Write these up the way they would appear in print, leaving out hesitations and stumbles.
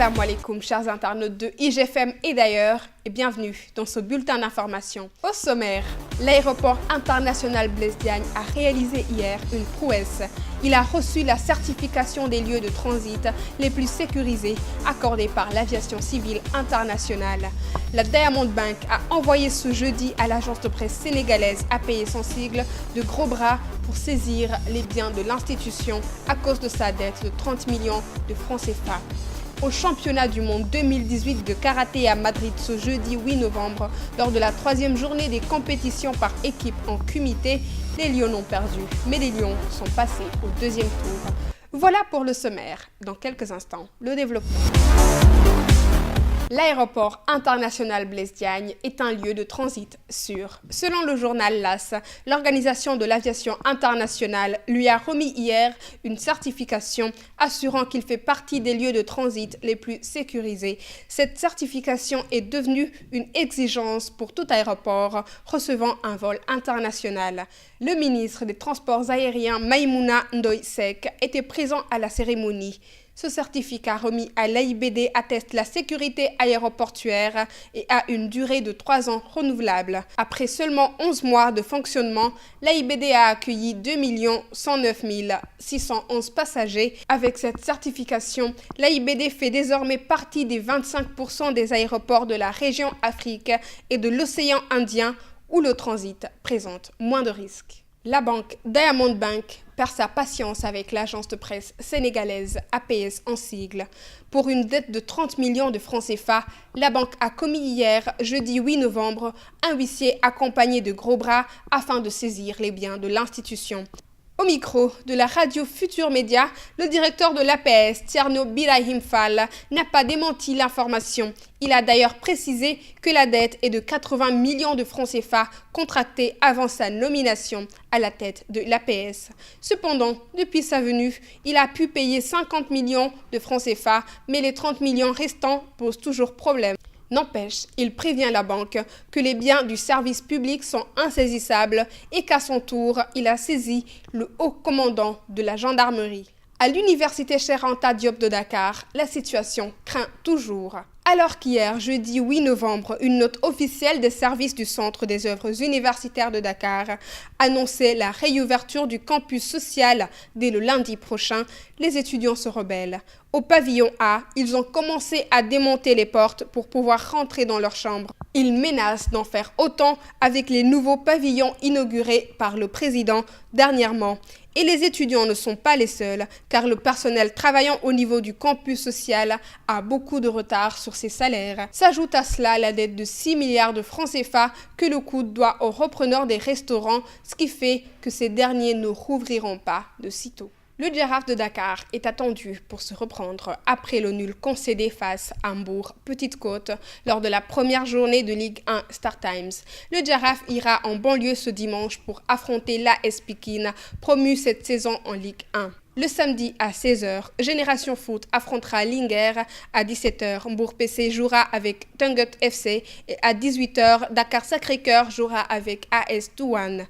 Assalamu alaikum chers internautes de IGFM et d'ailleurs, et bienvenue dans ce bulletin d'information. Au sommaire, l'aéroport international Blaise Diagne a réalisé hier une prouesse. Il a reçu la certification des lieux de transit les plus sécurisés accordés par l'aviation civile internationale. La Diamond Bank a envoyé ce jeudi à l'agence de presse sénégalaise APS en sigle de gros bras pour saisir les biens de l'institution à cause de sa dette de 30 millions de francs CFA. Au championnat du monde 2018 de karaté à Madrid ce jeudi 8 novembre, lors de la 3e journée des compétitions par équipe en kumité, les Lions ont perdu, mais les Lions sont passés au 2e tour. Voilà pour le sommaire. Dans quelques instants, le développement. L'aéroport international Blaise Diagne est un lieu de transit sûr. Selon le journal LAS, l'Organisation de l'aviation internationale lui a remis hier une certification assurant qu'il fait partie des lieux de transit les plus sécurisés. Cette certification est devenue une exigence pour tout aéroport recevant un vol international. Le ministre des Transports aériens Maïmouna Ndoye Seck était présent à la cérémonie. Ce certificat remis à l'AIBD atteste la sécurité aéroportuaire et a une durée de 3 ans renouvelable. Après seulement 11 mois de fonctionnement, l'AIBD a accueilli 2 109 611 passagers. Avec cette certification, l'AIBD fait désormais partie des 25% des aéroports de la région Afrique et de l'océan Indien où le transit présente moins de risques. La banque Diamond Bank perd sa patience avec l'agence de presse sénégalaise APS en sigle. Pour une dette de 30 millions de francs CFA, la banque a commis hier, jeudi 8 novembre, un huissier accompagné de gros bras afin de saisir les biens de l'institution. Au micro de la radio Futur Média, le directeur de l'APS, Thierno Birahim Fall, n'a pas démenti l'information. Il a d'ailleurs précisé que la dette est de 80 millions de francs CFA contractés avant sa nomination à la tête de l'APS. Cependant, depuis sa venue, il a pu payer 50 millions de francs CFA, mais les 30 millions restants posent toujours problème. N'empêche, il prévient la banque que les biens du service public sont insaisissables et qu'à son tour, il a saisi le haut commandant de la gendarmerie. À l'université Cheikh Anta Diop de Dakar, la situation craint toujours. Alors qu'hier, jeudi 8 novembre, une note officielle des services du Centre des œuvres universitaires de Dakar annonçait la réouverture du campus social dès le lundi prochain, les étudiants se rebellent. Au pavillon A, ils ont commencé à démonter les portes pour pouvoir rentrer dans leurs chambres. Ils menacent d'en faire autant avec les nouveaux pavillons inaugurés par le président dernièrement. Et les étudiants ne sont pas les seuls, car le personnel travaillant au niveau du campus social a beaucoup de retard sur ses salaires. S'ajoute à cela la dette de 6 milliards de francs CFA que le COUD doit aux repreneurs des restaurants, ce qui fait que ces derniers ne rouvriront pas de sitôt. Le Giraffe de Dakar est attendu pour se reprendre après le nul concédé face à Mbour Petite Côte lors de la première journée de Ligue 1 Star Times. Le Giraffe ira en banlieue ce dimanche pour affronter l'AS Pikine, promu cette saison en Ligue 1. Le samedi à 16h, Génération Foot affrontera Linger. À 17h, Mbour PC jouera avec Tungut FC et à 18h, Dakar Sacré-Cœur jouera avec AS Douane.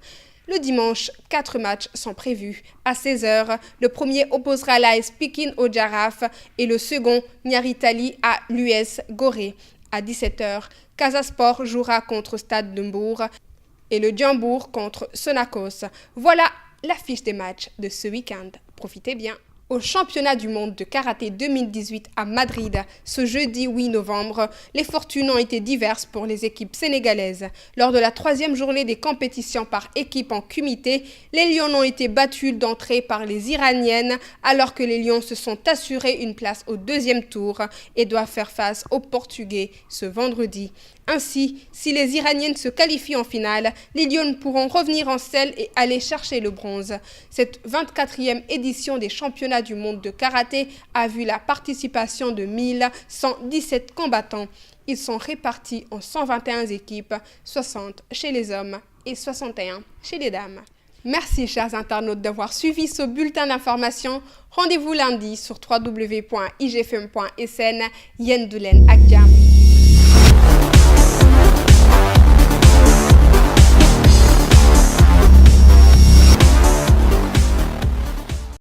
Le dimanche, 4 matchs sont prévus. À 16h, le premier opposera l'AS Pikine au Giraffe et le second, Niaritali à l'US Gorée. À 17h, Casa Sport jouera contre Stade de Mbour et le Djambour contre Sonacos. Voilà la fiche des matchs de ce week-end. Profitez bien. Au championnat du monde de karaté 2018 à Madrid, ce jeudi 8 novembre, les fortunes ont été diverses pour les équipes sénégalaises. Lors de la 3e journée des compétitions par équipe en kumité, les Lions ont été battus d'entrée par les Iraniennes, alors que les Lions se sont assurés une place au 2e tour et doivent faire face aux Portugais ce vendredi. Ainsi, si les Iraniennes se qualifient en finale, les Lions pourront revenir en selle et aller chercher le bronze. Cette 24e édition des championnats du monde de karaté a vu la participation de 1117 combattants. Ils sont répartis en 121 équipes, 60 chez les hommes et 61 chez les dames. Merci chers internautes d'avoir suivi ce bulletin d'information. Rendez-vous lundi sur www.igfm.sn. Yen Doulen ak jàmm.